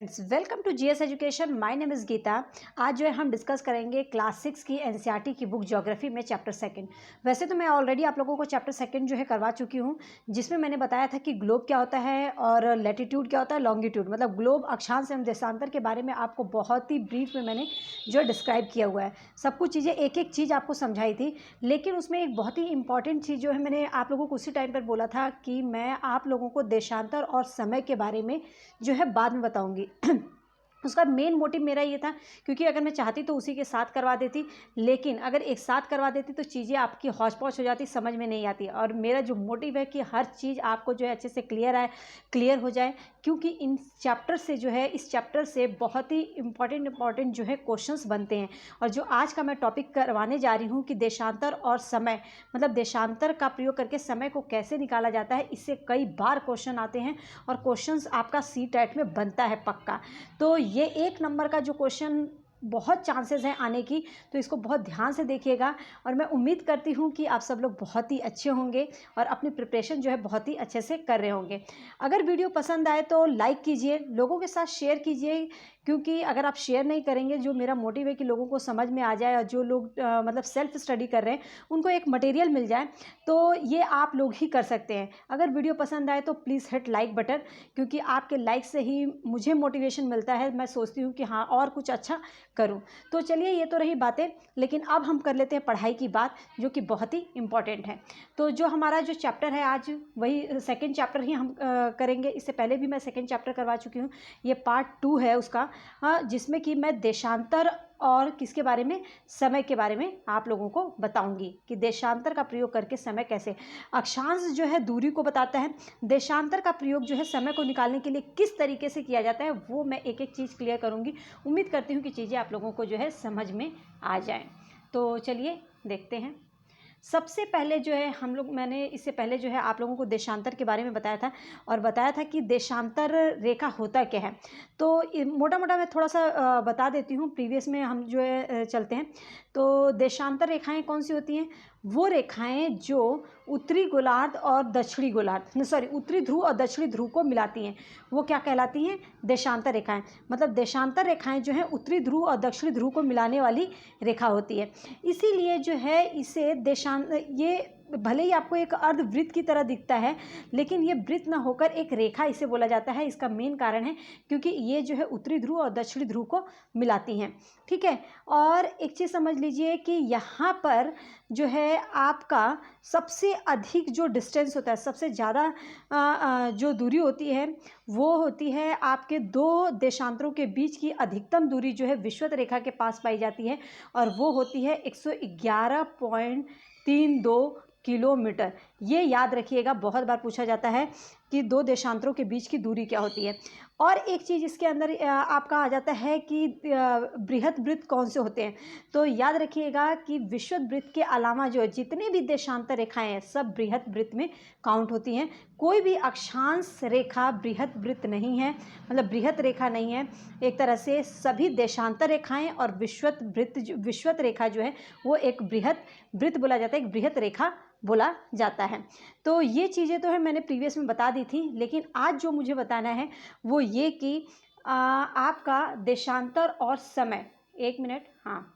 Welcome to GS education. My name is Geeta. आज जो है हम डिस्कस करेंगे क्लास 6 की एनसीईआरटी की बुक ज्योग्राफी में चैप्टर सेकंड। वैसे तो मैं ऑलरेडी आप लोगों को चैप्टर सेकंड जो है करवा चुकी हूँ, जिसमें मैंने बताया था कि ग्लोब क्या होता है और लैटिट्यूड क्या होता है, लॉन्गिट्यूड मतलब ग्लोब अक्षांश एवं देशांतर के बारे में आपको बहुत ही ब्रीफ में मैंने जो डिस्क्राइब किया हुआ है। सब कुछ चीज़ें एक एक चीज़ आपको समझाई थी, लेकिन उसमें एक बहुत ही इंपॉर्टेंट चीज़ जो है मैंने आप लोगों को उसी टाइम पर बोला था कि मैं आप लोगों को देशांतर और समय के बारे में जो है बाद में बताऊँगी। उसका मेन मोटिव मेरा ये था, क्योंकि अगर मैं चाहती तो उसी के साथ करवा देती, लेकिन अगर एक साथ करवा देती तो चीज़ें आपकी हौच पौच हो जाती, समझ में नहीं आती। और मेरा जो मोटिव है कि हर चीज़ आपको जो है अच्छे से क्लियर हो जाए, क्योंकि इन चैप्टर से जो है इस चैप्टर से बहुत ही इंपॉर्टेंट जो है क्वेश्चंस बनते हैं। और जो आज का मैं टॉपिक करवाने जा रही हूँ कि देशांतर और समय, मतलब देशांतर का प्रयोग करके समय को कैसे निकाला जाता है, इससे कई बार क्वेश्चन आते हैं और क्वेश्चंस आपका CTET में बनता है पक्का। तो ये एक नंबर का जो क्वेश्चन बहुत चांसेस हैं आने की, तो इसको बहुत ध्यान से देखिएगा। और मैं उम्मीद करती हूँ कि आप सब लोग बहुत ही अच्छे होंगे और अपनी प्रिपरेशन जो है बहुत ही अच्छे से कर रहे होंगे। अगर वीडियो पसंद आए तो लाइक कीजिए, लोगों के साथ शेयर कीजिए, क्योंकि अगर आप शेयर नहीं करेंगे, जो मेरा मोटिव है कि लोगों को समझ में आ जाए और जो लोग मतलब सेल्फ स्टडी कर रहे हैं उनको एक मटेरियल मिल जाए, तो ये आप लोग ही कर सकते हैं। अगर वीडियो पसंद आए तो प्लीज़ हिट लाइक बटन, क्योंकि आपके लाइक से ही मुझे मोटिवेशन मिलता है। मैं सोचती हूँ कि हाँ और कुछ अच्छा करूं। तो चलिए, ये तो रही बातें, लेकिन अब हम कर लेते हैं पढ़ाई की बात, जो कि बहुत ही इम्पॉर्टेंट है। तो जो हमारा जो चैप्टर है आज, वही सेकंड चैप्टर ही हम करेंगे। इससे पहले भी मैं सेकंड चैप्टर करवा चुकी हूँ, ये पार्ट 2 है उसका, जिसमें कि मैं देशांतर और किसके बारे में, समय के बारे में आप लोगों को बताऊंगी कि देशांतर का प्रयोग करके समय कैसे, अक्षांश जो है दूरी को बताता है, देशांतर का प्रयोग जो है समय को निकालने के लिए किस तरीके से किया जाता है, वो मैं एक एक चीज़ क्लियर करूंगी। उम्मीद करती हूँ कि चीज़ें आप लोगों को जो है समझ में आ जाएं। तो चलिए देखते हैं। सबसे पहले जो है मैंने इससे पहले जो है आप लोगों को देशांतर के बारे में बताया था, और बताया था कि देशांतर रेखा होता क्या है। तो मोटा मोटा मैं थोड़ा सा बता देती हूँ, प्रीवियस में हम जो है चलते हैं। तो देशांतर रेखाएं कौन सी होती हैं? वो रेखाएं जो उत्तरी गोलार्ध और दक्षिणी गोलार्ध, सॉरी, उत्तरी ध्रुव और दक्षिणी ध्रुव को मिलाती हैं, वो क्या कहलाती हैं? देशांतर रेखाएं। मतलब देशांतर रेखाएं जो हैं उत्तरी ध्रुव और दक्षिणी ध्रुव को मिलाने वाली रेखा होती है। इसीलिए जो है इसे ये भले ही आपको एक अर्धवृत्त की तरह दिखता है, लेकिन ये वृत्त न होकर एक रेखा इसे बोला जाता है। इसका मेन कारण है क्योंकि ये जो है उत्तरी ध्रुव और दक्षिणी ध्रुव को मिलाती हैं, ठीक है। और एक चीज़ समझ लीजिए कि यहाँ पर जो है आपका सबसे अधिक जो डिस्टेंस होता है, सबसे ज़्यादा जो दूरी होती है, वो होती है आपके दो देशांतरों के बीच की अधिकतम दूरी जो है विषुवत रेखा के पास पाई जाती है, और वो होती है 111.32 किलोमीटर। ये याद रखिएगा, बहुत बार पूछा जाता है कि दो देशांतरों के बीच की दूरी क्या होती है। और एक चीज़ इसके अंदर आपका आ जाता है कि बृहत वृत्त कौन से होते हैं। तो याद रखिएगा कि विषुवत वृत्त के अलावा जो जितने भी देशांतर रेखाएं हैं, सब बृहत वृत्त में काउंट होती हैं। कोई भी अक्षांश रेखा बृहत वृत्त नहीं है, मतलब बृहत रेखा नहीं है। एक तरह से सभी देशांतर रेखाएं और विषुवत रेखा जो है वो एक बृहत वृत्त बोला जाता है, एक बृहत रेखा बोला जाता है। तो ये चीज़ें तो है मैंने प्रीवियस में बता दी थी, लेकिन आज जो मुझे बताना है वो ये कि आपका देशांतर और समय, एक मिनट, हाँ,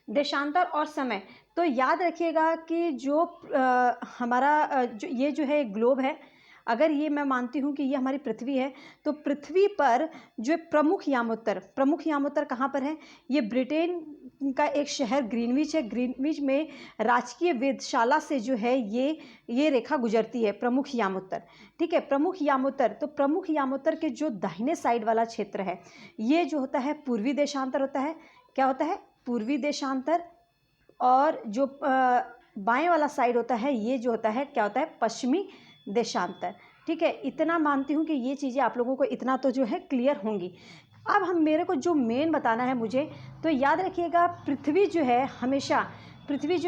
देशांतर और समय। तो याद रखिएगा कि जो हमारा जो है ग्लोब है, अगर ये मैं मानती हूँ कि ये हमारी पृथ्वी है, तो पृथ्वी पर जो प्रमुख यामोत्तर कहाँ पर है? ये ब्रिटेन का एक शहर ग्रीनविच है। ग्रीनविच में राजकीय वेधशाला से जो है ये रेखा गुजरती है, प्रमुख यामोत्तर, ठीक है। प्रमुख यामोत्तर, तो प्रमुख यामोत्तर के जो दाहिने साइड वाला क्षेत्र है, ये जो होता है पूर्वी देशांतर होता है। क्या होता है? पूर्वी देशांतर। और जो बाएं वाला साइड होता है, ये जो होता है क्या होता है? पश्चिमी देशांतर, ठीक है। इतना मानती हूँ कि ये चीज़ें आप लोगों को इतना तो जो है क्लियर होंगी। अब मेरे को जो मेन बताना है मुझे, तो याद रखिएगा पृथ्वी जो है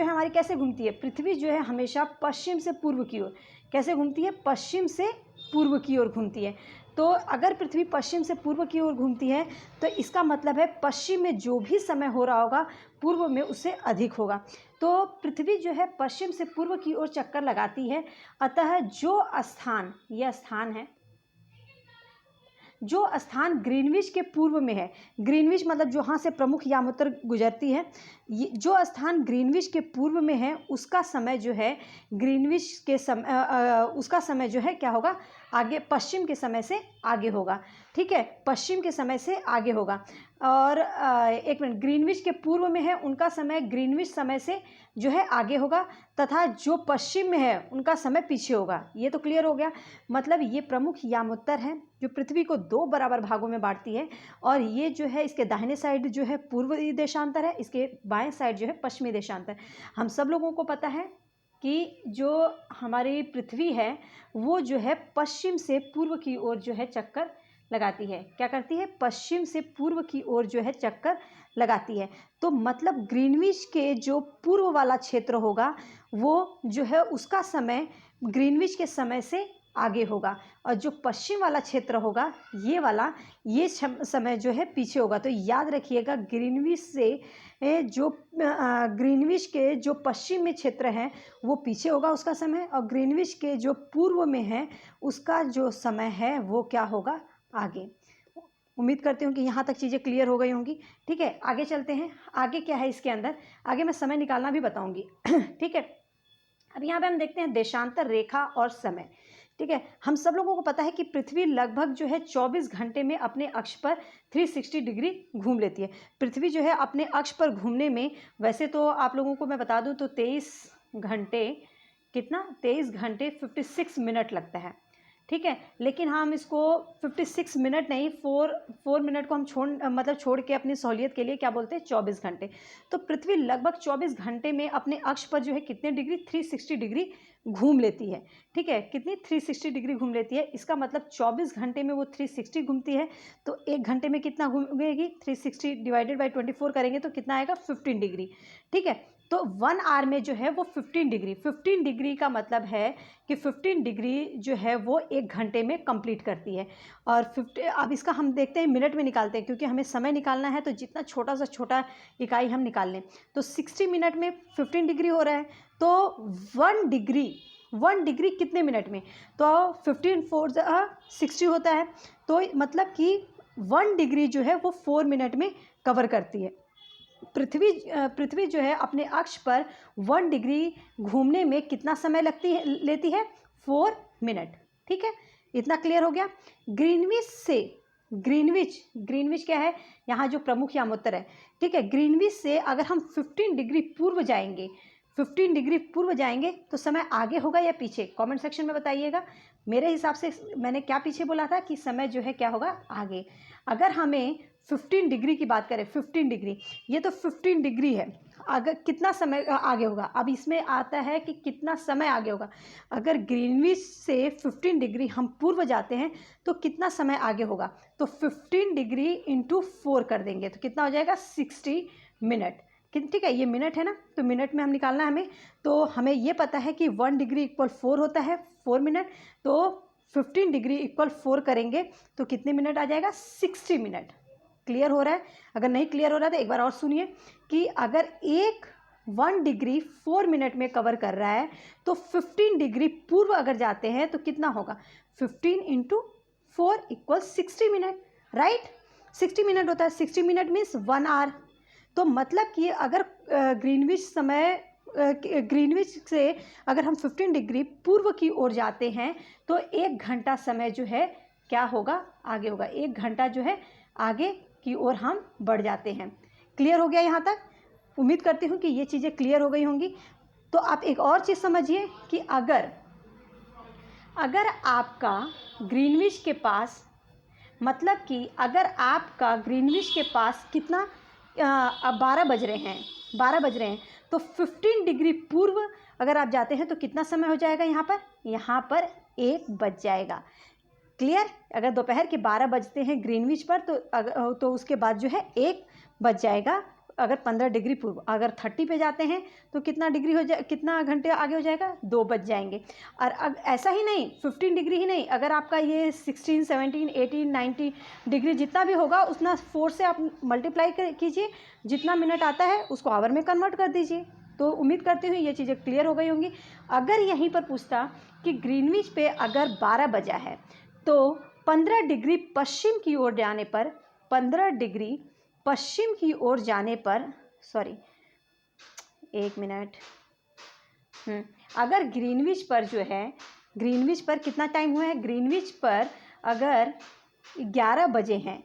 हमारी कैसे घूमती है? पृथ्वी जो है हमेशा पश्चिम से पूर्व की ओर कैसे घूमती है? पश्चिम से पूर्व की ओर घूमती है। तो अगर पृथ्वी पश्चिम से पूर्व की ओर घूमती है, तो इसका मतलब है पश्चिम में जो भी समय हो रहा होगा, पूर्व में उससे अधिक होगा। तो पृथ्वी जो है पश्चिम से पूर्व की ओर चक्कर लगाती है। अतः जो स्थान, यह स्थान है, जो स्थान ग्रीनविच के पूर्व में है, ग्रीनविच मतलब जहाँ से प्रमुख यामोत्तर गुजरती है, ये जो स्थान ग्रीनविच के पूर्व में है उसका समय जो है ग्रीनविच के उसका समय जो है क्या होगा, आगे पश्चिम के समय से आगे होगा। ठीक है, पश्चिम के समय से आगे होगा। और एक मिनट, ग्रीनविच के पूर्व में है उनका समय ग्रीनविच समय से जो है आगे होगा, तथा जो पश्चिम में है उनका समय पीछे होगा। ये तो क्लियर हो गया। मतलब ये प्रमुख यामोत्तर है जो पृथ्वी को 2 बराबर भागों में बांटती है, और ये जो है इसके दाहिने साइड जो है पूर्वी देशांतर है, इसके बाएं साइड जो है पश्चिमी देशांतर। हम सब लोगों को पता है कि जो हमारी पृथ्वी है वो जो है पश्चिम से पूर्व की ओर जो है चक्कर लगाती है। क्या करती है? पश्चिम से पूर्व की ओर जो है चक्कर लगाती है। तो मतलब ग्रीनविच के जो पूर्व वाला क्षेत्र होगा वो जो है उसका समय ग्रीनविच के समय से आगे होगा, और जो पश्चिम वाला क्षेत्र होगा ये वाला, ये समय जो है पीछे होगा। तो याद रखिएगा, ग्रीनविच से जो ग्रीनविच के जो पश्चिम में क्षेत्र है वो पीछे होगा उसका समय, और ग्रीनविच के जो पूर्व में है उसका जो समय है वो क्या होगा, आगे। उम्मीद करती हूँ कि यहाँ तक चीज़ें क्लियर हो गई होंगी। ठीक है, आगे चलते हैं। आगे क्या है इसके अंदर, आगे मैं समय निकालना भी बताऊँगी। ठीक है, अब यहाँ पे हम देखते हैं देशांतर रेखा और समय। ठीक है, हम सब लोगों को पता है कि पृथ्वी लगभग जो है 24 घंटे में अपने अक्ष पर 360 डिग्री घूम लेती है। पृथ्वी जो है अपने अक्ष पर घूमने में, वैसे तो आप लोगों को मैं बता दूं तो 23 घंटे 56 मिनट लगता है। ठीक है, लेकिन हम इसको 56 मिनट नहीं, 4 मिनट को हम छोड़ के अपनी सहूलियत के लिए क्या बोलते हैं, 24 घंटे। तो पृथ्वी लगभग 24 घंटे में अपने अक्ष पर जो है कितने डिग्री, 360 डिग्री घूम लेती है। ठीक है, कितनी, 360 डिग्री घूम लेती है। इसका मतलब 24 घंटे में वो 360 घूमती है, तो 1 घंटे में कितना घूमेगी, 360 डिवाइडेड बाई 24 करेंगे तो कितना आएगा, 15 डिग्री। ठीक है, तो 1 आवर में जो है वो 15 डिग्री का मतलब है कि 15 डिग्री जो है वो 1 घंटे में कंप्लीट करती है। और अब इसका हम देखते हैं मिनट में निकालते हैं, क्योंकि हमें समय निकालना है तो जितना छोटा से छोटा इकाई हम निकाल लें। तो 60 मिनट में 15 डिग्री हो रहा है, तो 1 डिग्री कितने मिनट में, तो 15 4 60 होता है। तो मतलब कि 1 डिग्री जो है वो 4 मिनट में कवर करती है। पृथ्वी जो है अपने अक्ष पर 1 डिग्री घूमने में कितना समय लेती है, 4 मिनट। ठीक है, इतना क्लियर हो गया। ग्रीनविच क्या है, यहाँ जो प्रमुख यामोत्तर है। ठीक है, ग्रीनविच से अगर हम 15 डिग्री पूर्व जाएंगे तो समय आगे होगा या पीछे, कमेंट सेक्शन में बताइएगा। मेरे हिसाब से मैंने क्या पीछे बोला था कि समय जो है क्या होगा, आगे। अगर हमें 15 डिग्री की बात करें, 15 डिग्री, ये तो 15 डिग्री है, अगर कितना समय आगे होगा, अब इसमें आता है कि कितना समय आगे होगा। अगर ग्रीनविच से 15 डिग्री हम पूर्व जाते हैं तो कितना समय आगे होगा, तो 15 डिग्री इंटू 4 कर देंगे तो कितना हो जाएगा, 60 मिनट। ठीक है, ये मिनट है ना, तो मिनट में हम निकालना है हमें। तो हमें ये पता है कि 1 डिग्री इक्वल 4 होता है, 4 मिनट। तो 15 डिग्री इक्वल 4 करेंगे तो कितने मिनट आ जाएगा, 60 मिनट। क्लियर हो रहा है? अगर नहीं क्लियर हो रहा है तो एक बार और सुनिए कि अगर 1 डिग्री 4 मिनट में कवर कर रहा है तो 15 डिग्री पूर्व अगर जाते हैं तो कितना होगा, 15 into 4 equal 60 minute, right. 60 minute होता है, 60 मिनट मीन्स 1 आवर। तो मतलब कि अगर ग्रीनविच से अगर हम 15 डिग्री पूर्व की ओर जाते हैं तो 1 घंटा समय जो है क्या होगा, आगे होगा। 1 घंटा जो है आगे की ओर हम बढ़ जाते हैं। क्लियर हो गया यहाँ तक? उम्मीद करती हूँ कि ये चीज़ें क्लियर हो गई होंगी। तो आप एक और चीज़ समझिए कि अगर आपका ग्रीनविच के पास, मतलब कि अगर आपका ग्रीनविच के पास कितना, 12 बज रहे हैं, तो 15 डिग्री पूर्व अगर आप जाते हैं तो कितना समय हो जाएगा, यहाँ पर 1 बज जाएगा। क्लियर? अगर दोपहर के 12 बजते हैं ग्रीनविच पर तो उसके बाद जो है 1 बज जाएगा। अगर 15 डिग्री पूर्व, अगर 30 पे जाते हैं तो कितना घंटे आगे हो जाएगा, 2 बज जाएंगे। और ऐसा ही नहीं, 15 डिग्री ही नहीं, अगर आपका ये 16, 17, 18, 19 डिग्री जितना भी होगा उतना 4 से आप मल्टीप्लाई कीजिए, जितना मिनट आता है उसको आवर में कन्वर्ट कर दीजिए। तो उम्मीद करती हूँ ये चीज़ें क्लियर हो गई होंगी। अगर यहीं पर पूछता कि ग्रीनविच पे अगर 12 बजा है तो 15 डिग्री पश्चिम की ओर जाने पर, 15 डिग्री पश्चिम की ओर जाने पर, सॉरी एक मिनट, अगर ग्रीनविच पर जो है, ग्रीनविच पर कितना टाइम हुआ है, ग्रीनविच पर अगर 11 बजे हैं,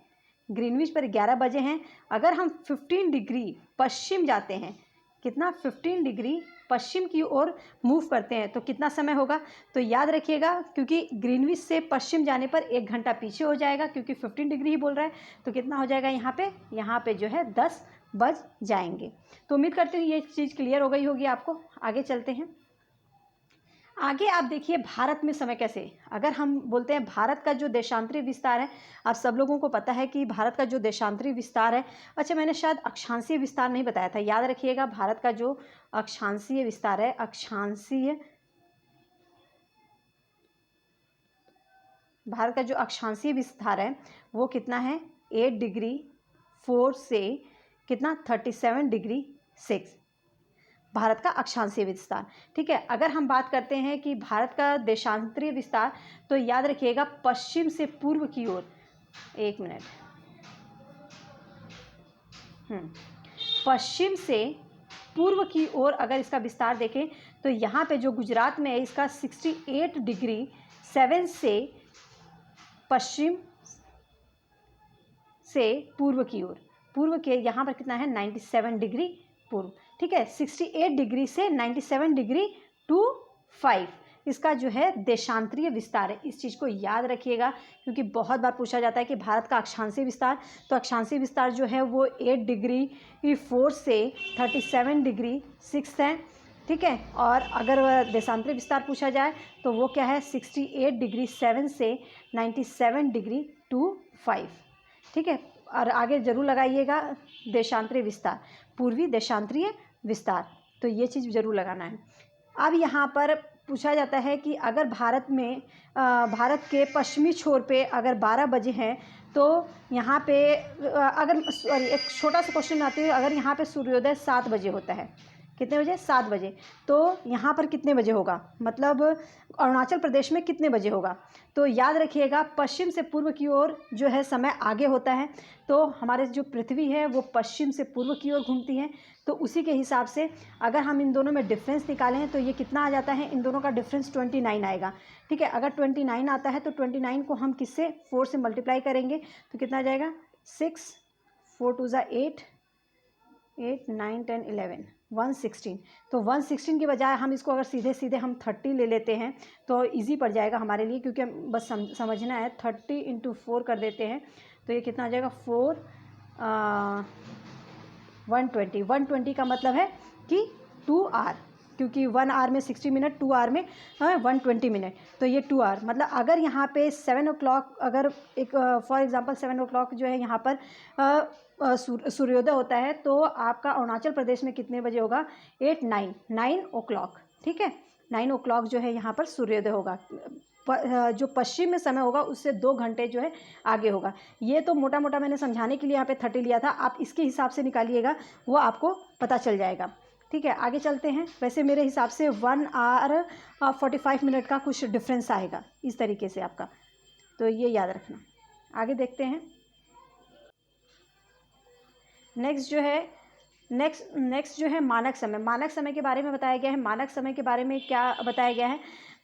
ग्रीनविच पर 11 बजे हैं, अगर हम 15 डिग्री पश्चिम जाते हैं, कितना 15 डिग्री पश्चिम की ओर मूव करते हैं तो कितना समय होगा, तो याद रखिएगा क्योंकि ग्रीनविच से पश्चिम जाने पर 1 घंटा पीछे हो जाएगा, क्योंकि 15 डिग्री ही बोल रहा है, तो कितना हो जाएगा यहाँ पे जो है 10 बज जाएंगे। तो उम्मीद करती हूँ ये चीज़ क्लियर हो गई होगी आपको। आगे चलते हैं। आगे आप देखिए भारत में समय कैसे, अगर हम बोलते हैं भारत का जो देशांतरी विस्तार है, आप सब लोगों को पता है कि भारत का जो देशांतरी विस्तार है, अच्छा मैंने शायद अक्षांशीय विस्तार नहीं बताया था, याद रखिएगा भारत का जो अक्षांशीय विस्तार है, भारत का जो अक्षांशीय विस्तार है वो कितना है, 8 डिग्री 4 से कितना 37 डिग्री 6, भारत का अक्षांशीय विस्तार। ठीक है, अगर हम बात करते हैं कि भारत का देशांतरीय विस्तार, तो याद रखिएगा पश्चिम से पूर्व की ओर, एक मिनट, पश्चिम से पूर्व की ओर अगर इसका विस्तार देखें तो यहाँ पे जो गुजरात में है इसका 68 डिग्री 7 से पश्चिम से पूर्व की ओर, पूर्व के यहाँ पर कितना है 97 डिग्री पूर्व। ठीक है, 68 डिग्री से 97 डिग्री टू 5 इसका जो है देशांतरीय विस्तार है। इस चीज़ को याद रखिएगा क्योंकि बहुत बार पूछा जाता है कि भारत का अक्षांशीय विस्तार, तो अक्षांशीय विस्तार जो है वो 8 डिग्री 4 से 37 डिग्री 6 है। ठीक है, और अगर देशांतरीय विस्तार पूछा जाए तो वो क्या है 68 डिग्री 7 से 97 डिग्री टू 5। ठीक है, और आगे जरूर लगाइएगा देशांतरीय विस्तार, पूर्वी देशांतरीय विस्तार, तो ये चीज़ जरूर लगाना है। अब यहाँ पर पूछा जाता है कि अगर भारत में भारत के पश्चिमी छोर पे अगर 12 बजे हैं तो यहाँ पे अगर सॉरी एक छोटा सा क्वेश्चन आते हैं, अगर यहाँ पे सूर्योदय 7 बजे होता है, कितने बजे 7 बजे, तो यहाँ पर कितने बजे होगा, मतलब अरुणाचल प्रदेश में कितने बजे होगा, तो याद रखिएगा पश्चिम से पूर्व की ओर जो है समय आगे होता है, तो हमारे जो पृथ्वी है वो पश्चिम से पूर्व की ओर घूमती है, तो उसी के हिसाब से अगर हम इन दोनों में डिफरेंस निकालें तो ये कितना आ जाता है, इन दोनों का डिफरेंस 29 आएगा। ठीक है, अगर 29 आता है तो 29 को हम किससे 4 से मल्टीप्लाई करेंगे तो कितना आ जाएगा 6, 4 2 ज़ा 8, 8 9 10 11 116, तो 116 के बजाय हम इसको अगर सीधे सीधे हम 30 ले लेते हैं तो इजी पड़ जाएगा हमारे लिए, क्योंकि बस समझना है 30 × 4 कर देते हैं तो ये कितना आ जाएगा 120। 120 का मतलब है कि 2 आवर, क्योंकि 1 आवर में 60 मिनट, 2 आवर में 120 मिनट, तो ये 2 आवर, मतलब अगर यहाँ पे 7 o'clock, अगर एक फॉर एग्जांपल 7 o'clock जो है यहाँ पर सूर्योदय होता है तो आपका अरुणाचल प्रदेश में कितने बजे होगा 9 o'clock। ठीक है, 9 o'clock जो है यहाँ पर सूर्योदय होगा, जो पश्चिम में समय होगा उससे 2 घंटे जो है आगे होगा। ये तो मोटा मोटा मैंने समझाने के लिए यहाँ पे 30 लिया था, आप इसके हिसाब से निकालिएगा वो आपको पता चल जाएगा। ठीक है, आगे चलते हैं। वैसे मेरे हिसाब से 1 आवर 45 मिनट का कुछ डिफरेंस आएगा इस तरीके से आपका, तो ये याद रखना। आगे देखते हैं। नेक्स्ट जो है मानक समय। मानक समय के बारे में बताया गया है। मानक समय के बारे में क्या बताया गया है,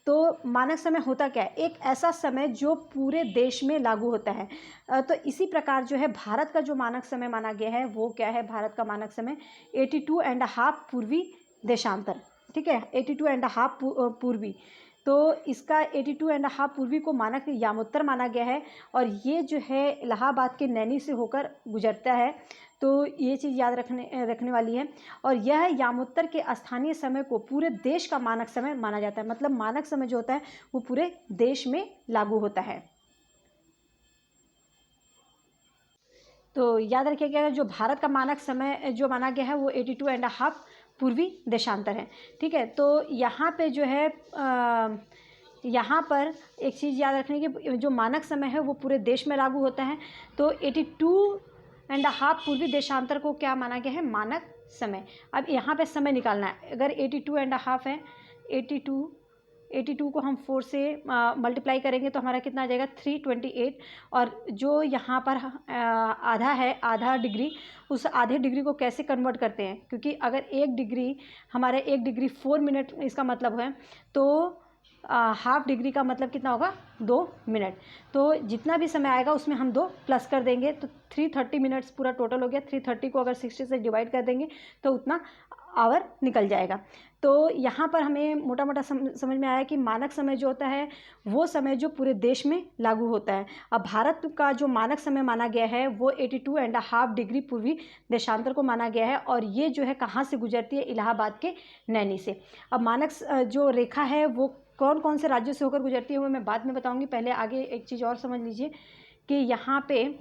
तो मानक समय होता क्या है, एक ऐसा समय जो पूरे देश में लागू होता है। तो इसी प्रकार जो है भारत का जो मानक समय माना गया है वो क्या है, भारत का मानक समय 82.5 पूर्वी देशांतर। ठीक है, 82.5 पूर्वी, तो इसका 82.5 पूर्वी को मानक यामोत्तर माना गया है, और ये जो है इलाहाबाद के नैनी से होकर गुजरता है, तो ये चीज़ याद रखने वाली है। और यह यामोत्तर के स्थानीय समय को पूरे देश का मानक समय माना जाता है, मतलब मानक समय जो होता है वो पूरे देश में लागू होता है। तो याद रखिएगा जो भारत का मानक समय जो माना गया है वो 82.5 पूर्वी देशांतर है। ठीक है, तो यहाँ पे जो है यहाँ पर एक चीज़ याद रखने की, जो मानक समय है वो पूरे देश में लागू होता है, तो 82.5 पूर्वी देशांतर को क्या माना गया है, मानक समय। अब यहाँ पे समय निकालना है, अगर 82.5 है, 82 को हम 4 से मल्टीप्लाई करेंगे तो हमारा कितना आ जाएगा 328। और जो यहाँ पर आधा है, आधा डिग्री, उस आधे डिग्री को कैसे कन्वर्ट करते हैं, क्योंकि अगर 1 डिग्री हमारे 1 डिग्री 4 मिनट इसका मतलब है, तो हाफ डिग्री का मतलब कितना होगा 2 मिनट। तो जितना भी समय आएगा उसमें हम 2 प्लस कर देंगे, तो 330 मिनट्स पूरा टोटल हो गया। 330 को अगर 60 से डिवाइड कर देंगे तो उतना आवर निकल जाएगा। तो यहाँ पर हमें मोटा मोटा समझ में आया कि मानक समय जो होता है वो समय जो पूरे देश में लागू होता है। अब भारत का जो मानक समय माना गया है वो 82.5 डिग्री पूर्वी देशांतर को माना गया है, और ये जो है कहाँ से गुजरती है, इलाहाबाद के नैनी से। अब मानक जो रेखा है वो कौन कौन से राज्यों से होकर गुजरती है वो मैं बाद में बताऊंगी। पहले आगे एक चीज़ और समझ लीजिए कि यहाँ पे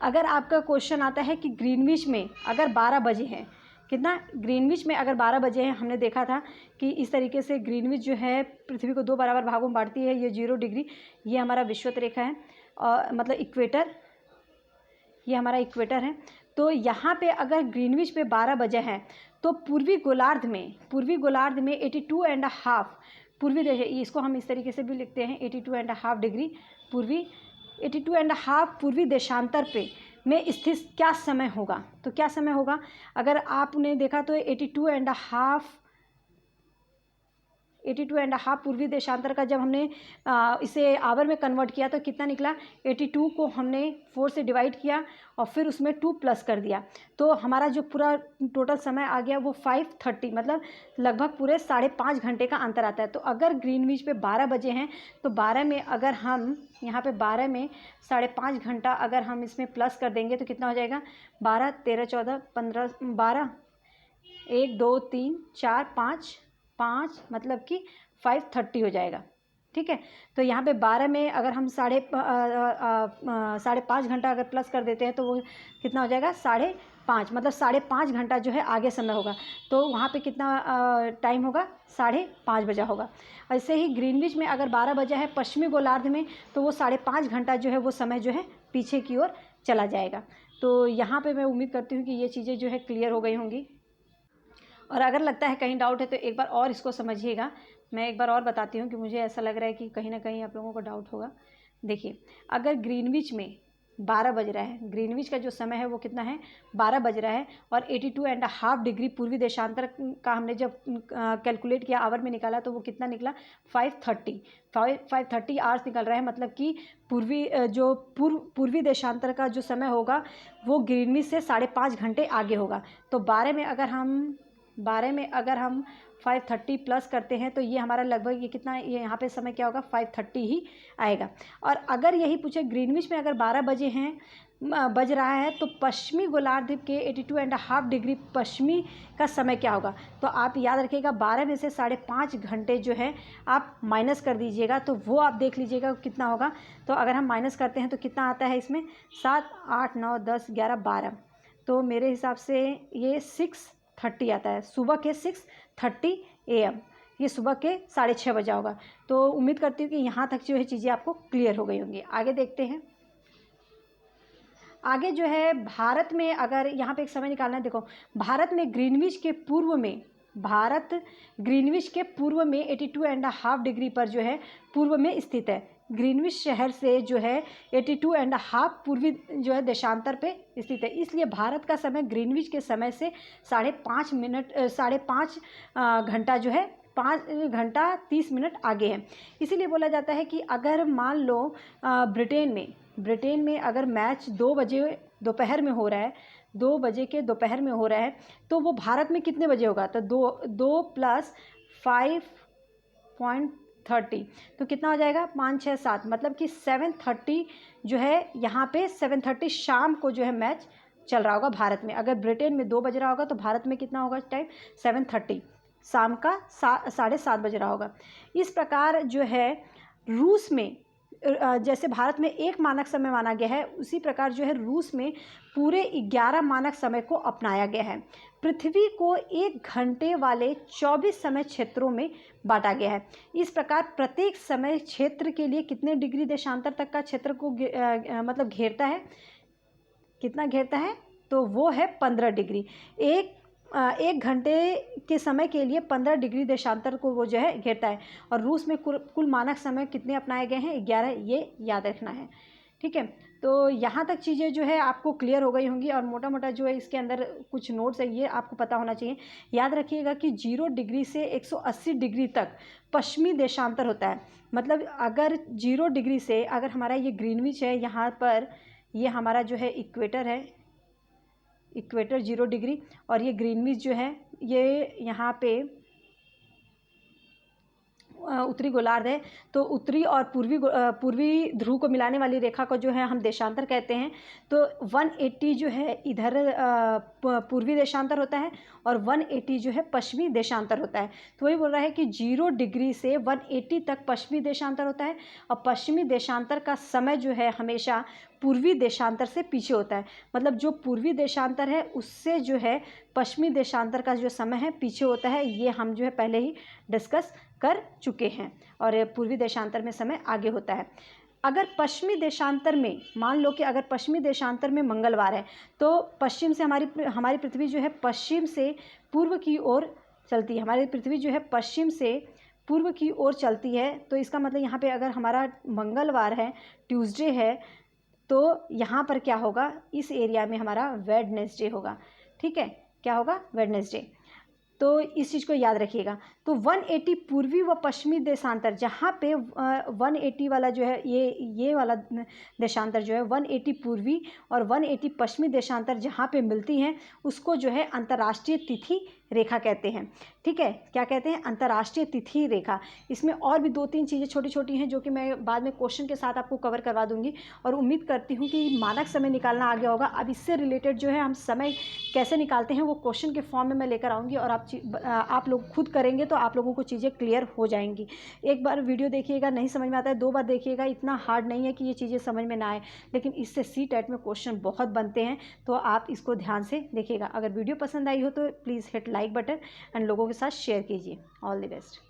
अगर आपका क्वेश्चन आता है कि ग्रीनविच में अगर 12 बजे हैं, कितना ग्रीनविच में अगर 12 बजे हैं, हमने देखा था कि इस तरीके से ग्रीनविच जो है पृथ्वी को 2 बराबर भागों में बांटती है। ये 0 डिग्री, ये हमारा विषुवत रेखा है, और मतलब इक्वेटर, ये हमारा इक्वेटर है। तो यहाँ पे अगर ग्रीनविच पे 12 बजे हैं तो पूर्वी गोलार्ध में 82.5 पूर्वी देश, इसको हम इस तरीके से भी लिखते हैं 82.5 डिग्री पूर्वी, 82.5 पूर्वी देशांतर पे में स्थित क्या समय होगा। तो क्या समय होगा, अगर आपने देखा तो 82.5 पूर्वी देशांतर का जब हमने इसे आवर में कन्वर्ट किया तो कितना निकला, 82 को हमने 4 से डिवाइड किया और फिर उसमें 2 प्लस कर दिया, तो हमारा जो पूरा टोटल समय आ गया वो 5:30, मतलब लगभग पूरे 5.5 घंटे का अंतर आता है। तो अगर ग्रीनविच पे 12 बजे हैं तो 12 में अगर हम यहाँ पे 12 में 5.5 घंटा अगर हम इसमें प्लस कर देंगे तो कितना हो जाएगा, 12, 13, 14, 15, 12, 1, 2, 3, 4, 5 मतलब कि 5:30 हो जाएगा। ठीक है, तो यहाँ पे 12 में अगर हम 5.5 घंटा अगर प्लस कर देते हैं तो वो कितना हो जाएगा, 5.5, मतलब 5.5 घंटा जो है आगे समय होगा। तो वहाँ पे कितना टाइम होगा, 5:30 बजा होगा। ऐसे ही ग्रीनविच में अगर 12 बजा है पश्चिमी गोलार्ध में तो वो 5.5 घंटा जो है वो समय जो है पीछे की ओर चला जाएगा। तो यहाँ पे मैं उम्मीद करती हूँ कि ये चीज़ें जो है क्लियर हो गई होंगी, और अगर लगता है कहीं डाउट है तो एक बार और इसको समझिएगा। मैं एक बार और बताती हूँ कि मुझे ऐसा लग रहा है कि कहीं ना कहीं आप लोगों को डाउट होगा। देखिए, अगर ग्रीनविच में 12 बज रहा है, ग्रीनविच का जो समय है वो कितना है, 12 बज रहा है, और 82.5 डिग्री पूर्वी देशांतर का हमने जब कैलकुलेट किया, आवर में निकाला, तो वो कितना निकला, 5:30 आवर्स निकल रहा है। मतलब कि पूर्वी देशांतर का जो समय होगा वो ग्रीनविच से 5.5 घंटे आगे होगा। तो 12 में अगर हम 5:30 प्लस करते हैं तो ये हमारा लगभग ये कितना, ये यहाँ पे समय क्या होगा, 5:30 ही आएगा। और अगर यही पूछे ग्रीनविच में अगर 12 बजे हैं बज रहा है तो पश्चिमी गोलार्ध के 82.5 डिग्री पश्चिमी का समय क्या होगा। तो आप याद रखिएगा 12 में से 5.5 घंटे जो है आप माइनस कर दीजिएगा, तो वो आप देख लीजिएगा कितना होगा। तो अगर हम माइनस करते हैं तो कितना आता है इसमें, 7, 8, 9, 10, 11, 12, तो मेरे हिसाब से ये 6:30 आता है, सुबह के 6:30 AM, ये सुबह के 6:30 बजा होगा। तो उम्मीद करती हूँ कि यहाँ तक जो है चीज़ें आपको क्लियर हो गई होंगी। आगे देखते हैं। आगे जो है भारत में अगर यहाँ पे एक समय निकालना है, देखो भारत में ग्रीनविच के पूर्व में 82.5 डिग्री पर जो है पूर्व में स्थित है। ग्रीनविच शहर से जो है 82.5 पूर्वी जो है देशांतर पे स्थित है, इसलिए भारत का समय ग्रीनविच के समय से 5.5 घंटा जो है 5 घंटा 30 मिनट आगे है। इसीलिए बोला जाता है कि अगर मान लो ब्रिटेन में अगर मैच 2 बजे दोपहर में हो रहा है, 2 बजे के दोपहर में हो रहा है, तो वो भारत में कितने बजे होगा, तो 2 + 5.30, तो कितना हो जाएगा, 5, 6, 7, मतलब कि 7:30 जो है यहाँ पे 7:30 शाम को जो है मैच चल रहा होगा भारत में। अगर ब्रिटेन में 2 बज रहा होगा तो भारत में कितना होगा टाइम, 7:30 शाम का 7:30 बज रहा होगा। इस प्रकार जो है रूस में जैसे भारत में 1 मानक समय माना गया है, उसी प्रकार जो है रूस में पूरे 11 मानक समय को अपनाया गया है। पृथ्वी को 1 घंटे वाले 24 समय क्षेत्रों में बांटा गया है। इस प्रकार प्रत्येक समय क्षेत्र के लिए कितने डिग्री देशांतर तक का क्षेत्र को मतलब घेरता है, कितना घेरता है, तो वो है 15 डिग्री। 1 घंटे के समय के लिए 15 डिग्री देशांतर को वो जो है घेरता है। और रूस में कुल मानक समय कितने अपनाए गए हैं? 11, ये याद रखना है। ठीक है, तो यहाँ तक चीज़ें जो है आपको क्लियर हो गई होंगी और मोटा मोटा जो है इसके अंदर कुछ नोट्स है ये आपको पता होना चाहिए। याद रखिएगा कि 0 डिग्री से 180 डिग्री तक पश्चिमी देशांतर होता है। मतलब अगर 0 डिग्री से, अगर हमारा ये ग्रीनविच है, यहाँ पर ये हमारा जो है इक्वेटर है, इक्वेटर 0 डिग्री, और ये ग्रीनविच जो है ये यहाँ पे उत्तरी गोलार्ध है। तो उत्तरी और पूर्वी ध्रुव को मिलाने वाली रेखा को जो है हम देशांतर कहते हैं। तो 180 जो है इधर पूर्वी देशांतर होता है और 180 जो है पश्चिमी देशांतर होता है। तो वही बोल रहा है कि 0 डिग्री से 180 तक पश्चिमी देशांतर होता है और पश्चिमी देशांतर का समय जो है हमेशा पूर्वी देशांतर से पीछे होता है। मतलब जो पूर्वी देशांतर है उससे जो है पश्चिमी देशांतर का जो समय है पीछे होता है। ये हम जो है पहले ही डिस्कस कर चुके हैं। और पूर्वी देशांतर में समय आगे होता है। अगर पश्चिमी देशांतर में, मान लो कि अगर पश्चिमी देशांतर में मंगलवार है तो पश्चिम से हमारी पृथ्वी जो है पश्चिम से पूर्व की ओर चलती है। हमारी पृथ्वी जो है पश्चिम से पूर्व की ओर चलती है। तो इसका मतलब यहाँ पे अगर हमारा मंगलवार है, ट्यूसडे है, तो यहाँ पर क्या होगा, इस एरिया में हमारा वेडनेसडे होगा। ठीक है, क्या होगा? वेडनेसडे। तो इस चीज़ को याद रखिएगा। तो 180 पूर्वी व पश्चिमी देशांतर, जहाँ पे 180 वाला जो है ये वाला देशांतर जो है 180 पूर्वी और 180 पश्चिमी देशांतर जहाँ पे मिलती हैं उसको जो है अंतर्राष्ट्रीय तिथि रेखा कहते हैं। ठीक है, क्या कहते हैं? अंतर्राष्ट्रीय तिथि रेखा। इसमें और भी 2-3 चीज़ें छोटी छोटी हैं जो कि मैं बाद में क्वेश्चन के साथ आपको कवर करवा दूंगी। और उम्मीद करती हूँ कि मानक समय निकालना आ गया होगा। अब इससे रिलेटेड जो है हम समय कैसे निकालते हैं वो क्वेश्चन के फॉर्म में मैं लेकर आऊँगी और आप लोग खुद करेंगे तो आप लोगों को चीज़ें क्लियर हो जाएंगी। एक बार वीडियो देखिएगा, नहीं समझ में आता है 2 बार देखिएगा। इतना हार्ड नहीं है कि ये चीज़ें समझ में ना आए, लेकिन इससे CTET में क्वेश्चन बहुत बनते हैं। तो आप इसको ध्यान से देखिएगा। अगर वीडियो पसंद आई हो तो please hit like button and लोगों के साथ शेयर कीजिए। All the best.